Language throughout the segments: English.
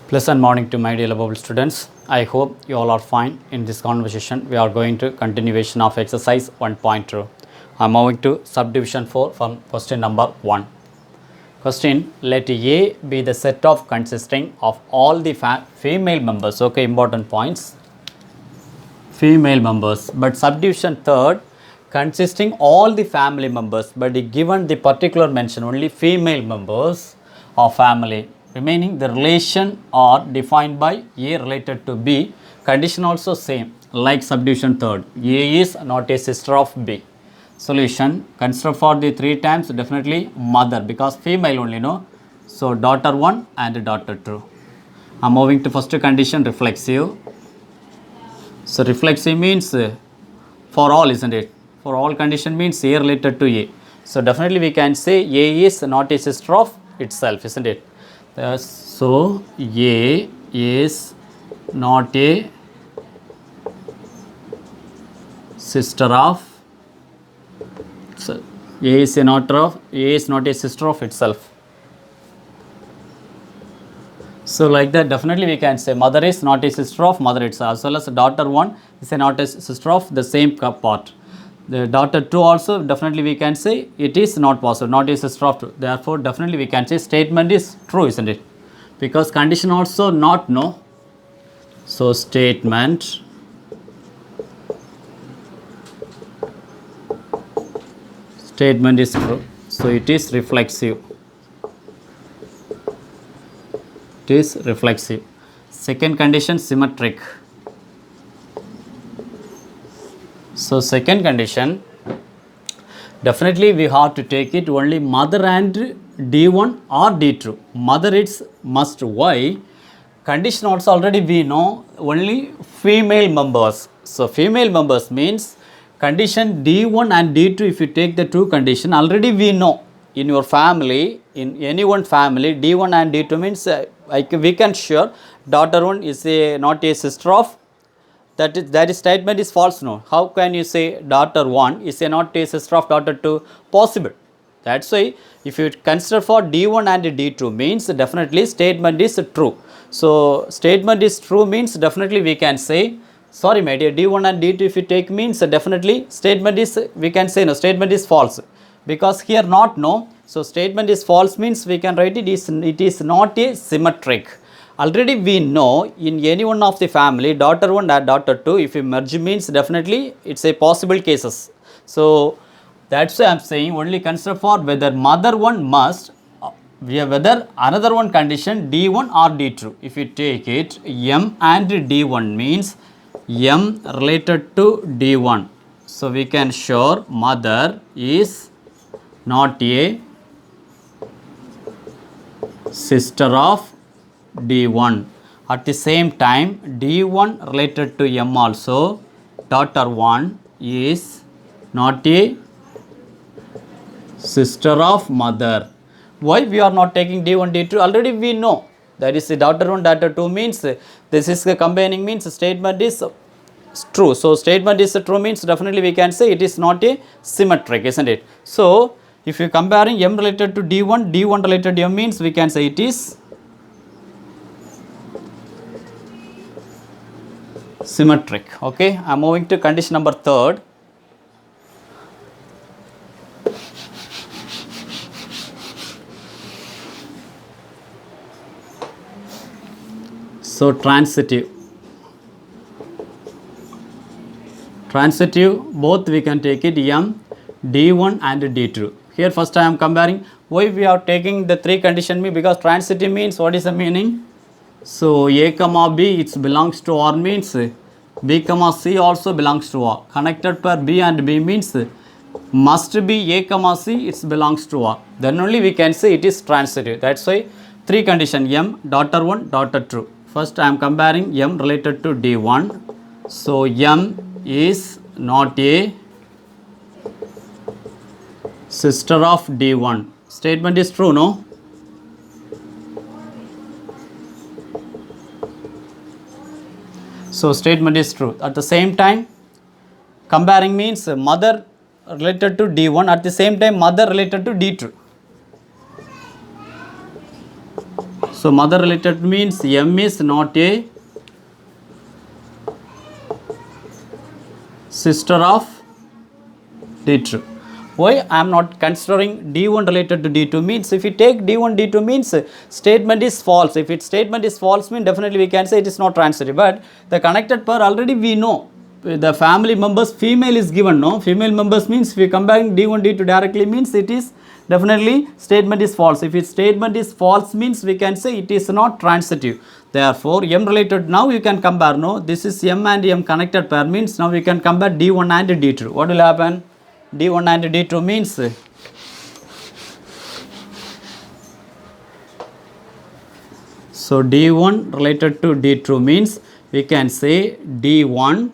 Pleasant morning to my dear lovable students. I hope you all are fine. In this conversation, we are going to continuation of exercise 1.2. I am moving to subdivision 4 from question number 1. Question, let A be the set of consisting of all the female members. Okay, important points. Female members. But subdivision third, consisting all the family members, but given the particular mention only female members of family. Remaining the relation are defined by A related to B. Condition also same like subdivision third. A is not a sister of B. Solution, consider for the 3 times definitely mother because female only, no. So daughter 1 and daughter 2. I am moving to first condition, reflexive. So reflexive means for all, isn't it? For all condition means A related to A. So definitely we can say A is not a sister of itself, isn't it? So A is not a sister of. So A is not a sister of itself. So like that definitely we can say mother is not a sister of mother itself, as well as daughter 1 is not a sister of the same part. The daughter 2 also definitely we can say it is not possible, not a sister of 2. Therefore definitely we can say statement is true, isn't it? Because condition also not no. So statement is true. So it is reflexive. It is reflexive. Second condition, symmetric. So second condition, definitely we have to take it only mother and D1 or D2. Mother it's must. Why? Condition also already we know only female members. So female members means condition D1 and D2, if you take the two condition, already we know in your family, in any one family, D1 and D2 means we can sure daughter 1 is not a sister of. That statement is false, no. How can you say daughter 1 is not a sister of daughter 2? Possible. That's why if you consider for D1 and D2 means definitely statement is true. So statement is true means definitely we can say, sorry my dear, D1 and D2 if you take means definitely statement is, we can say no, statement is false. Because here not no. So statement is false means we can write it is not a symmetric. Already we know in any one of the family, daughter 1 and daughter 2, if you merge means definitely it's a possible cases. So that's why I am saying only consider for whether mother 1 must, whether another one condition D1 or D2. If you take it M and D1 means M related to D1. So we can sure mother is not a sister of D1. At the same time D1 related to M also, daughter 1 is not a sister of mother. Why we are not taking D1, D2? Already we know that is the daughter 1, daughter 2 means this is the combining means statement is true. So statement is true means definitely we can say it is not a symmetric, isn't it? So if you comparing M related to D1, D1 related to M means we can say it is symmetric. Okay, I am moving to condition number third. So transitive. Transitive both we can take it M, D1 and D2. Here first I am comparing. Why we are taking the 3 condition me? Because transitive means what is the meaning? So A comma B it belongs to R means B comma C also belongs to R. Connected pair B and B means must be A comma C it belongs to R. Then only we can say it is transitive. That's why 3 condition M, daughter 1, daughter 2. First I am comparing M related to D1. So M is not a sister of D1. Statement is true, no? So statement is true. At the same time comparing means mother related to D1, at the same time mother related to D2. So mother related means M is not a sister of D2. Why I am not considering D1 related to D2 means if you take D1 D2 means statement is false. If its statement is false means definitely we can say it is not transitive. But the connected pair already we know the family members female is given, no, female members means if we combine D1 D2 directly means it is definitely statement is false. If its statement is false means we can say it is not transitive. Therefore M related, now you can compare, no, this is M and M connected pair means now we can compare D1 and D2. What will happen? D1 and D2 means so D1 related to D2 means we can say D1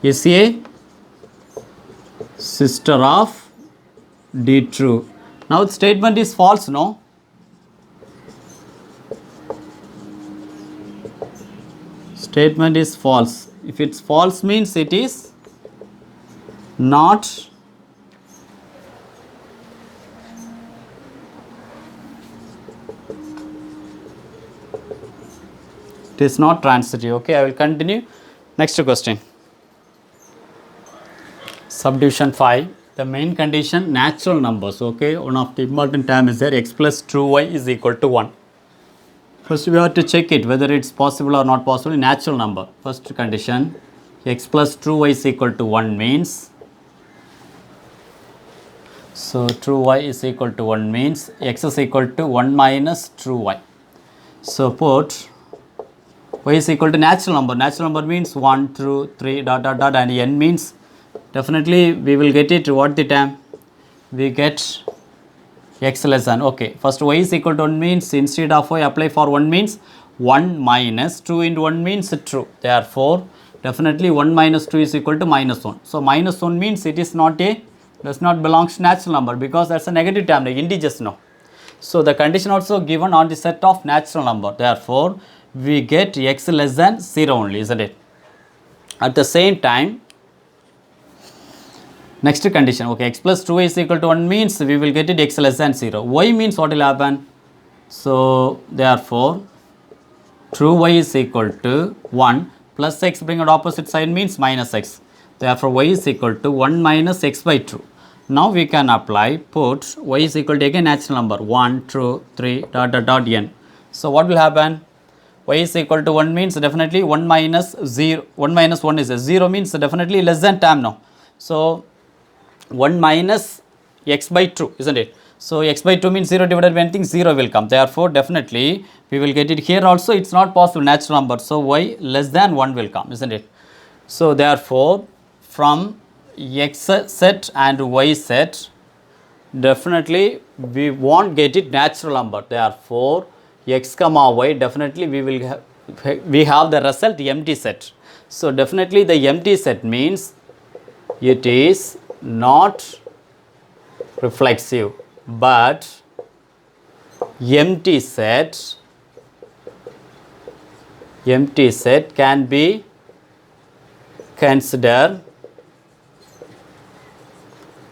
is a sister of D2. Now the statement is false, no? Statement is false. If it's false means it is not it is not transitive. Okay, I will continue. Next question. Subdivision 5. The main condition natural numbers. Okay, one of the important term is there, x plus 2y is equal to 1. First we have to check it whether it's possible or not possible in natural number. First condition, x plus 2y is equal to 1 means, so 2y is equal to 1 means x is equal to 1 minus 2y. So put y is equal to natural number. Natural number means 1, 2, 3, dot, dot, dot, and n means definitely we will get it what the term? We get x less than, okay. First y is equal to 1 means instead of y apply for 1 means 1 minus 2 into 1 means true. Therefore, definitely 1 minus 2 is equal to minus 1. So minus 1 means it is not a, does not belong to natural number because that's a negative term, like integers, no. So the condition also given on the set of natural number. Therefore, we get x less than 0 only, isn't it? At the same time, next condition, okay, x plus 2y is equal to 1 means we will get it x less than 0. Y means what will happen? So therefore, true y is equal to 1 plus x, bring it opposite side means minus x. Therefore, y is equal to 1 minus x by 2. Now we can apply, put y is equal to again natural number 1, 2, 3, dot, dot, dot, n. So what will happen? Y is equal to 1 means definitely 1 minus 0, 1 minus 1 is a 0 means definitely less than term now. So 1 minus x by 2, isn't it? So x by 2 means 0 divided by anything, 0 will come. Therefore, definitely we will get it here also, it's not possible, natural number. So y less than 1 will come, isn't it? So therefore, from x set and y set, definitely we won't get it natural number. Therefore, x comma y, definitely we have the result empty set. So definitely the empty set means it is not reflexive, but empty set can be considered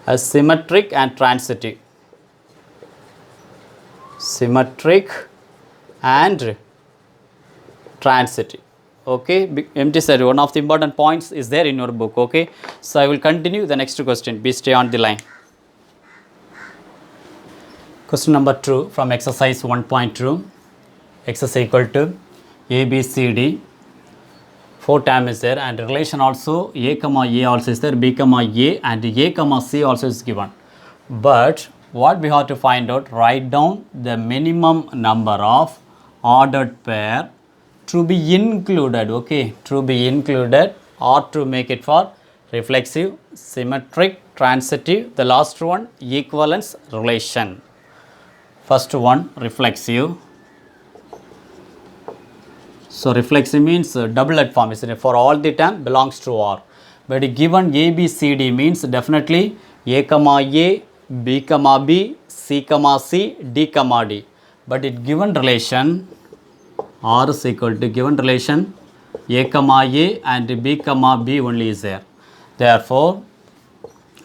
as symmetric and transitive. Symmetric and transitive. Okay, empty set, one of the important points is there in your book. Okay, so I will continue the next question. Please stay on the line. Question number 2 from exercise 1.2. X is equal to a, b, c, d. 4 term is there and relation also a comma a also is there, b comma a and a comma c also is given. But what we have to find out, write down the minimum number of ordered pair to be included, okay, to be included or to make it for reflexive, symmetric, transitive. The last one, equivalence relation. First one, reflexive. So reflexive means doublet form, isn't it? For all the term belongs to R. But given A, B, C, D means definitely A comma A, B comma B, C comma C, D comma D. But it given relation R is equal to given relation A comma A and B comma B only is there. Therefore,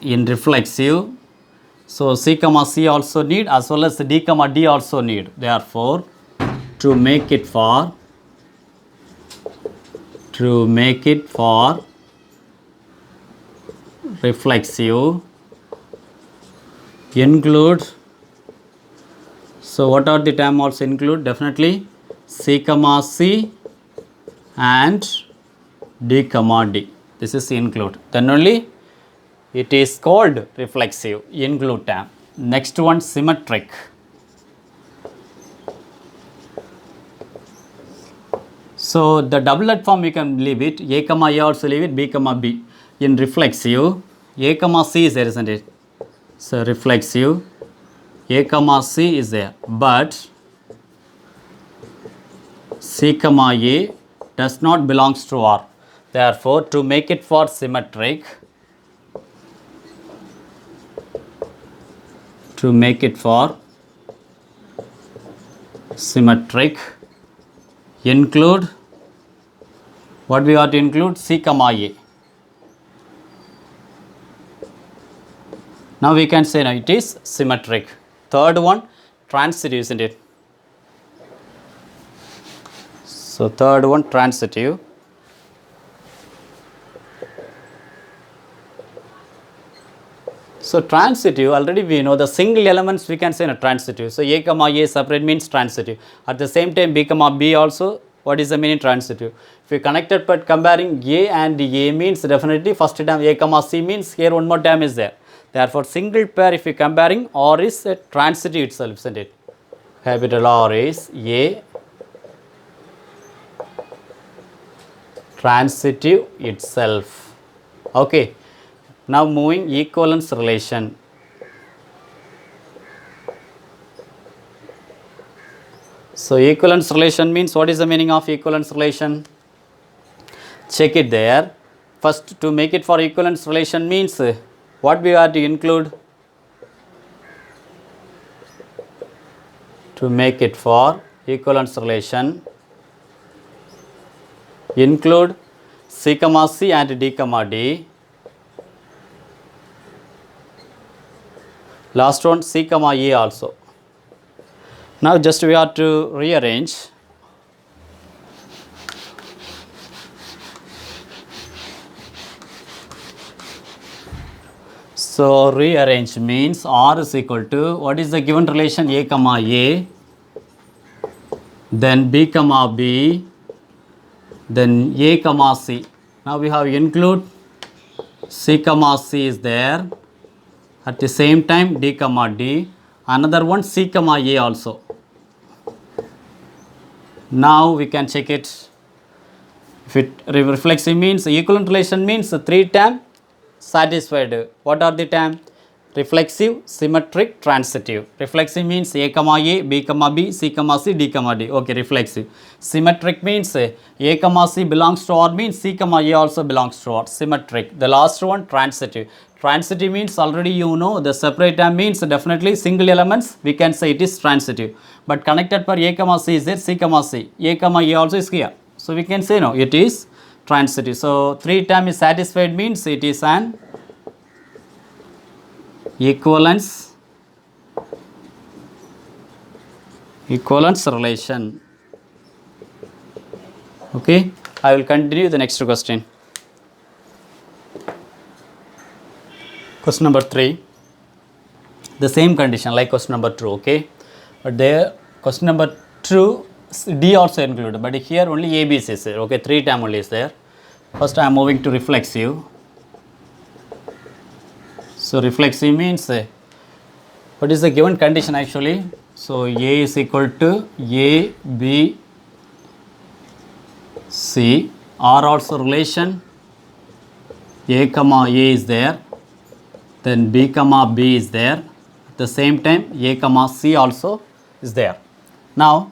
in reflexive, so C comma C also need as well as D comma D also need. Therefore, to make it for reflexive include, so what are the term also include? Definitely C comma C and D comma D. This is include. Then only it is called reflexive include term. Next one, symmetric. So the doublet form we can leave it, A comma A also leave it, B comma B. In reflexive, A comma C is there, isn't it? So reflexive, A comma C is there, but C comma A does not belongs to R. Therefore, to make it for symmetric, include, what we have to include? C comma A. Now we can say now it is symmetric. Third one, transitive, isn't it? So third one, transitive. So transitive, already we know the single elements we can say in a transitive. So A comma A separate means transitive. At the same time B comma B also, what is the meaning transitive? If we connected but comparing A and A means definitely first term A comma C means here one more term is there. Therefore single pair if we comparing R is a transitive itself, isn't it? Capital R is A transitive itself. Okay. Now moving equivalence relation. So equivalence relation means, what is the meaning of equivalence relation? Check it there. First, to make it for equivalence relation means what we have to include? To make it for equivalence relation, include C comma C and D comma D. Last one C comma A also. Now just we have to rearrange. So rearrange means R is equal to, what is the given relation? A comma A, then B comma B, then A comma C. Now we have include C comma C is there. At the same time D comma D, another one C comma A also. Now we can check it. If it reflexive means, equivalent relation means three term satisfied. What are the term? Reflexive, symmetric, transitive. Reflexive means A comma A, B comma B, C comma C, D comma D. Okay, reflexive. Symmetric means A comma C belongs to R means C comma A also belongs to R. Symmetric. The last one, transitive. Transitive means already you know the separate term means definitely single elements we can say it is transitive. But connected for A comma C is there, C comma C. A comma A also is here. So we can say no, it is transitive. So three term is satisfied means it is an equivalence relation. Okay, I will continue the next question. Question number 3, the same condition like question number 2, okay, but there question number 2 D also included, but here only A, B, C is there, okay, 3 term only is there. First I am moving to reflexive. So reflexive means what is the given condition actually? So A is equal to A, B, C, R also relation, A comma A is there, then B comma B is there, at the same time A comma C also is there. Now,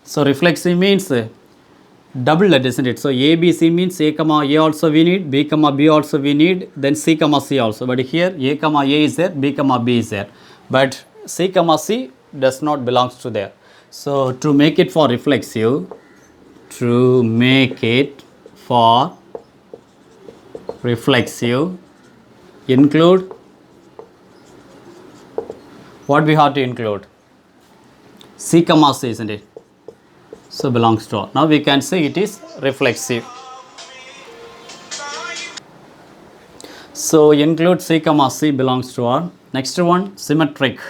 so reflexive means double that, isn't it? So A, B, C means A comma A also we need, B comma B also we need, then C comma C also. But here A comma A is there, B comma B is there. But C comma C does not belongs to there. So to make it for reflexive, include, what we have to include? C comma C, isn't it? So belongs to R. Now we can say it is reflexive. So include C comma C belongs to R. Next one, symmetric.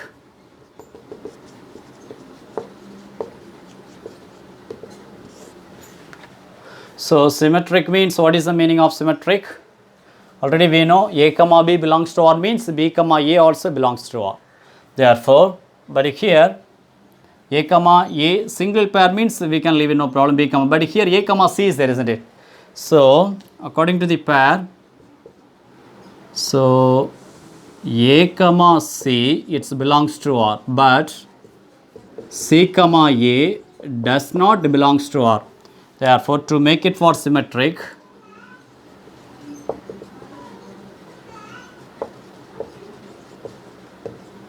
So symmetric means, what is the meaning of symmetric? Already we know A comma B belongs to R means B comma A also belongs to R. Therefore, but here A comma A single pair means we can leave it, no problem, B comma, but here A comma C is there, isn't it? So according to the pair, so A comma C it belongs to R, but C comma A does not belongs to R. Therefore, to make it for symmetric,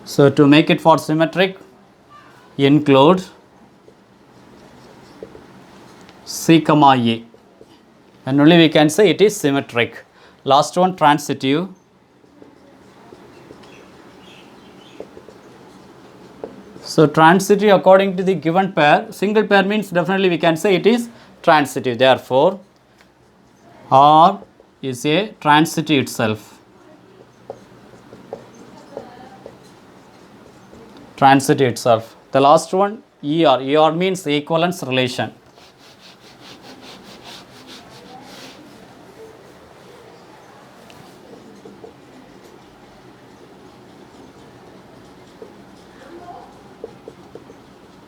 so to make it for symmetric, include C comma A, and only we can say it is symmetric. Last one, transitive. So transitive according to the given pair, single pair means definitely we can say it is transitive. Therefore, R is a transitive itself. Transitive itself. The last one, ER. ER means equivalence relation.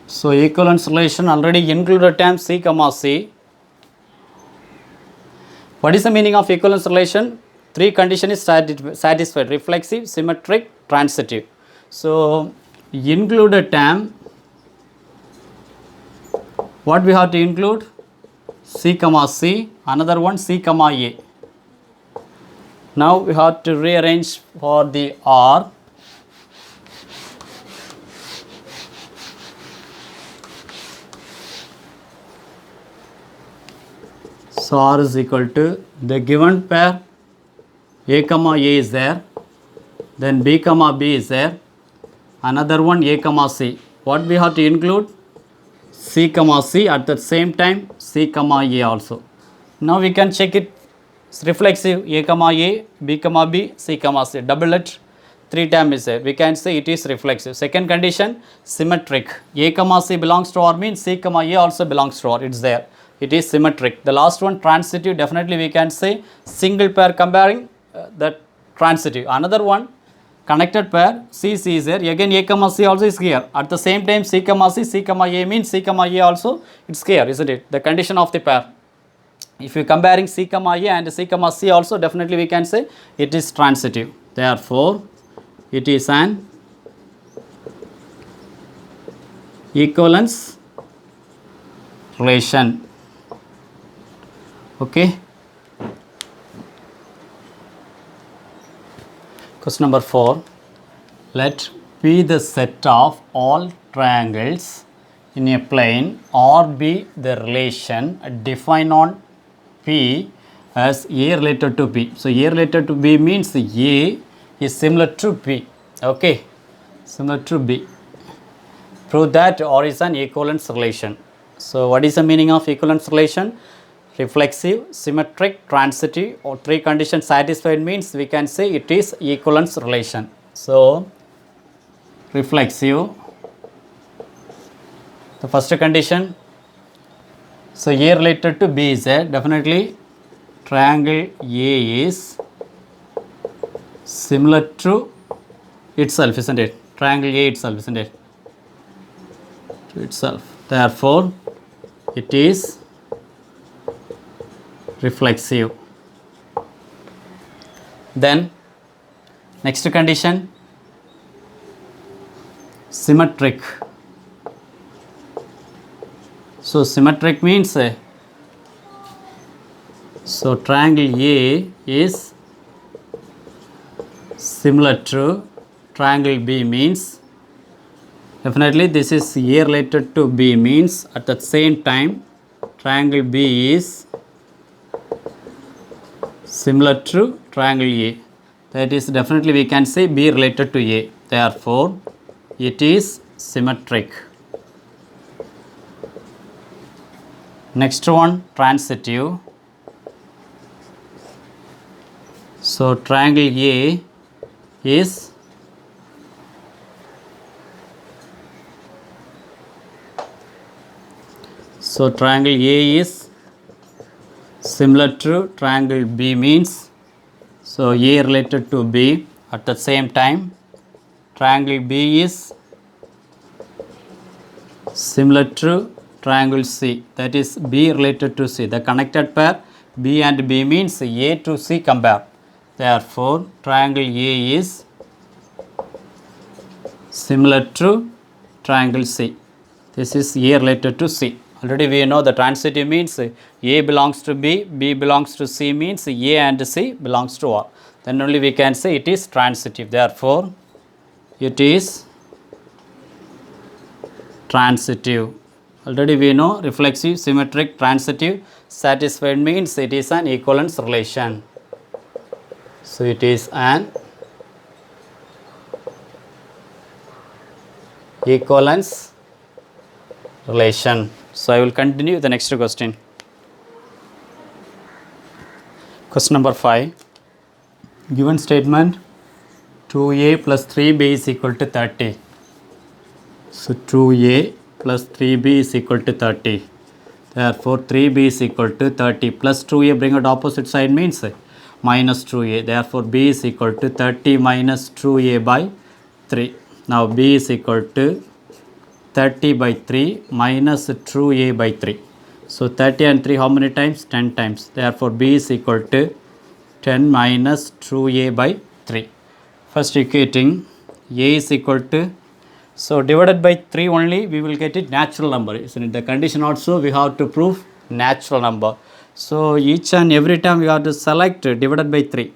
So equivalence relation already included term C comma C. What is the meaning of equivalence relation? Three conditions is satisfied: reflexive, symmetric, transitive. So included term, what we have to include? C comma C, another one C comma A. Now we have to rearrange for the R. So R is equal to the given pair A comma A is there, then B comma B is there, another one A comma C. What we have to include? C comma C, at the same time C comma A also. Now we can check it. It's reflexive, A comma A, B comma B, C comma C. Double it, three times is there. We can say it is reflexive. Second condition, symmetric. A comma C belongs to R means C comma A also belongs to R. It's there. It is symmetric. The last one, transitive, definitely we can say single pair comparing that transitive. Another one, connected pair, C is there. Again A comma C also is here. At the same time C comma C, C comma A means C comma A also it's here, isn't it? The condition of the pair. If you comparing C comma A and C comma C also, definitely we can say it is transitive. Therefore, it is an equivalence relation. Okay. Question number 4. Let P the set of all triangles in a plane or be the relation defined on P as A related to B. So A related to B means A is similar to B. Okay, similar to B. Prove that R is an equivalence relation. So what is the meaning of equivalence relation? Reflexive, symmetric, transitive, or three conditions satisfied means we can say it is equivalence relation. So reflexive, the first condition, so A related to B is there. Definitely triangle A is similar to itself, isn't it? Triangle A itself, isn't it? To itself. Therefore, it is reflexive. Then next condition, symmetric. So symmetric means so triangle A is similar to triangle B means definitely this is A related to B means at the same time triangle B is similar to triangle A. That is definitely we can say B related to A. Therefore, it is symmetric. Next one, transitive. So triangle A is similar to triangle B means, so A related to B. At the same time, triangle B is similar to triangle C, that is B related to C. The connected pair B and B means A to C compare. Therefore, triangle A is similar to triangle C. This is A related to C. Already we know the transitive means A belongs to B, B belongs to C means A and C belongs to R. Then only we can say it is transitive. Therefore, it is transitive. Already we know reflexive, symmetric, transitive, satisfied means it is an equivalence relation. So it is an equivalence relation. So I will continue the next question. Question number 5. Given statement 2a plus 3b is equal to 30. So 2a plus 3b is equal to 30. Therefore 3b is equal to 30 plus 2a, bring it opposite side means minus 2a. Therefore b is equal to 30 minus 2a by 3. Now b is equal to 30 by 3 minus 2a by 3. So 30 and 3 how many times? 10 times. Therefore b is equal to 10 minus 2a by 3. First equating a is equal to, so divided by 3 only we will get it natural number. Isn't it? The condition also we have to prove natural number. So each and every time we have to select divided by 3.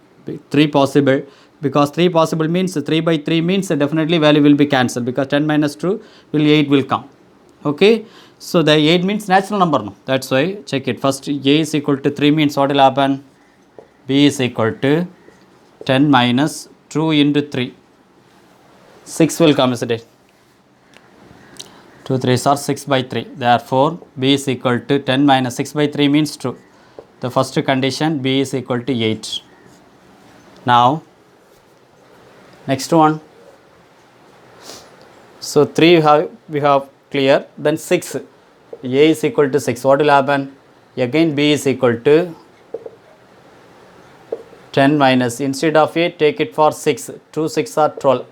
3 possible, because 3 possible means 3 by 3 means definitely value will be cancelled, because 10 minus 2 will 8 will come. Okay. So the 8 means natural number. No? That's why check it. First a is equal to 3 means what will happen? B is equal to 10 minus 2 into 3. 6 will come, isn't it? 2 3s are 6 by 3. Therefore, B is equal to 10 minus 6 by 3 means 2. The first condition, B is equal to 8. Now, next one. So 3 we have clear. Then 6. A is equal to 6. What will happen? Again B is equal to 10 minus, instead of A, take it for 6. 2 6 are 12.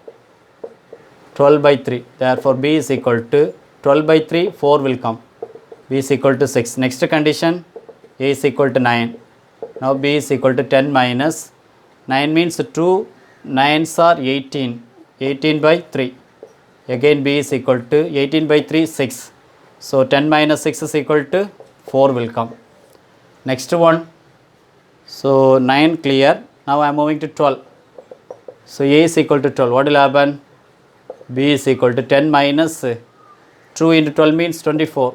12 by 3. Therefore, B is equal to 12 by 3, 4 will come. B is equal to 6. Next condition, A is equal to 9. Now B is equal to 10 minus 9 means 2 9s are 18. 18 by 3. Again B is equal to 18 by 3, 6. So 10 minus 6 is equal to 4 will come. Next one. So 9 clear. Now I am moving to 12. So A is equal to 12. What will happen? B is equal to 10 minus 2 into 12 means 24.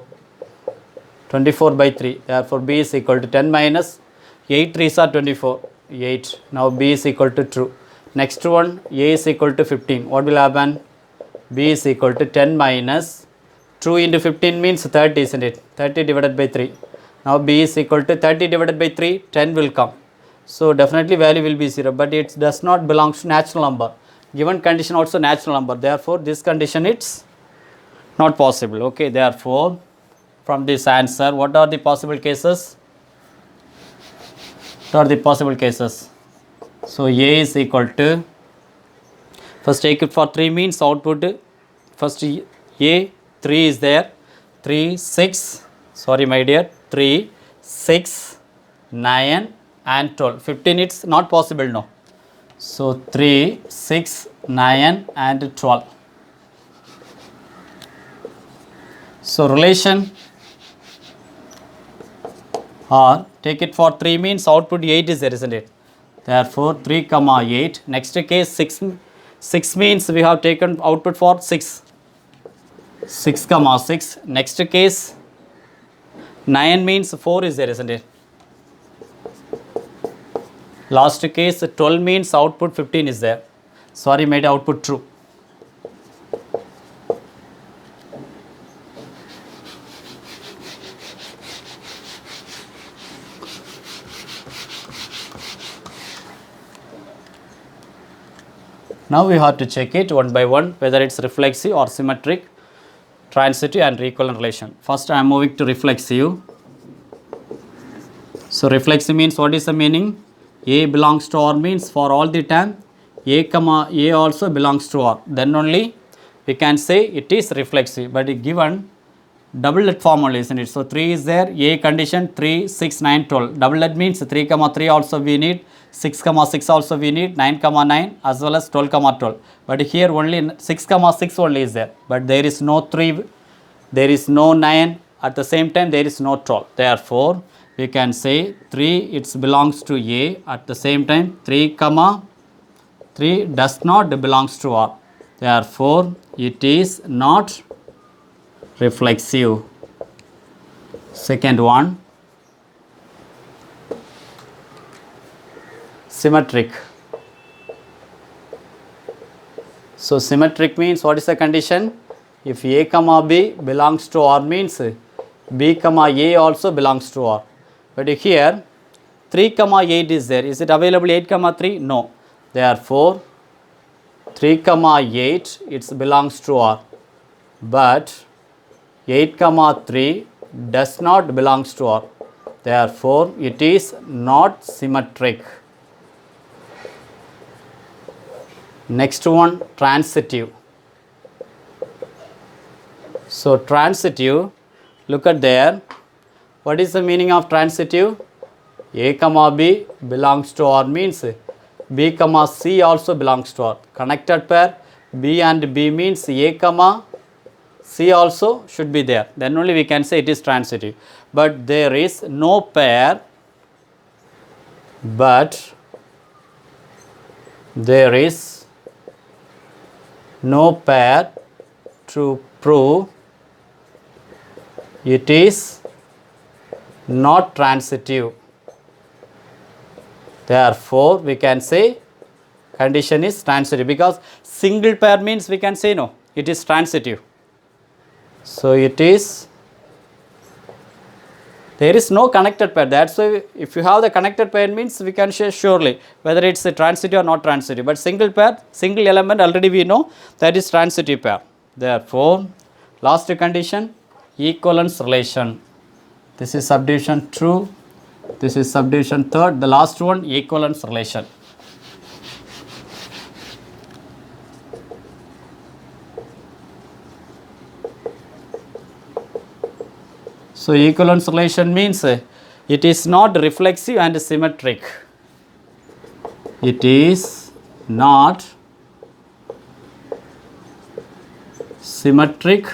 24 by 3. Therefore B is equal to 10 minus 8 3s are 24. 8. Now B is equal to 2. Next one, A is equal to 15. What will happen? B is equal to 10 minus 2 into 15 means 30, isn't it? 30 divided by 3. Now B is equal to 30 divided by 3, 10 will come. So definitely value will be 0, but it does not belong to natural number. Given condition also natural number. Therefore, this condition it's not possible. Okay, therefore, from this answer, what are the possible cases? What are the possible cases? So A is equal to, first take it for 3 means output, first A, 3 is there, 3, 6, sorry my dear, 3, 6, 9 and 12. 15 it's not possible, no. So 3, 6, 9 and 12. So relation or take it for 3 means output 8 is there, isn't it? Therefore 3 comma 8. Next case 6 means we have taken output for 6. 6 comma 6. Next case 9 means 4 is there, isn't it? Last case 12 means output 15 is there. Sorry, made output true. Now we have to check it one by one whether it's reflexive or symmetric, transitive and equivalent relation. First I am moving to reflexive. So reflexive means, what is the meaning? A belongs to R means for all the time A comma A also belongs to R. Then only we can say it is reflexive. But given doublet form only, isn't it? So 3 is there, A condition 3, 6, 9, 12. Doublet means 3 comma 3 also we need, 6 comma 6 also we need, 9 comma 9 as well as 12 comma 12. But here only 6 comma 6 only is there. But there is no 3, there is no 9, at the same time there is no 12. Therefore, we can say 3 it belongs to A, at the same time 3 comma 3 does not belongs to R. Therefore, it is not reflexive. Second one, symmetric. So symmetric means, what is the condition? If A comma B belongs to R means B comma A also belongs to R. But here 3 comma 8 is there. Is it available 8 comma 3? No. Therefore 3 comma 8 it belongs to R. But 8 comma 3 does not belongs to R. Therefore it is not symmetric. Next one, transitive. So transitive, look at there. What is the meaning of transitive? A comma B belongs to R means B comma C also belongs to R. Connected pair B and B means A comma C also should be there. Then only we can say it is transitive. But there is no pair. But there is no pair to prove it is not transitive. Therefore, we can say condition is transitive, because single pair means we can say no, it is transitive. So it is, there is no connected pair. That's why if you have the connected pair means we can say surely whether it's a transitive or not transitive. But single pair, single element already we know that is transitive pair. Therefore, last condition, equivalence relation. This is subdivision 2. This is subdivision 3rd. The last one, equivalence relation. So equivalence relation means it is not reflexive and symmetric. It is not symmetric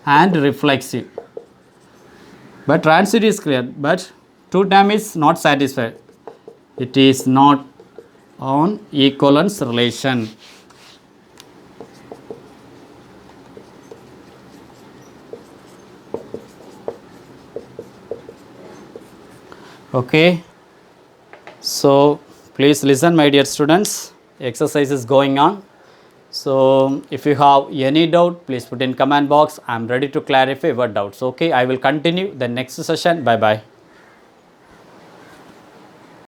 and reflexive. But transitive is clear, but 2 term is not satisfied. It is not on equivalence relation. Okay, so please listen, my dear students. Exercise is going on. So if you have any doubt, please put in comment box. I am ready to clarify your doubts. Okay, I will continue the next session. Bye bye.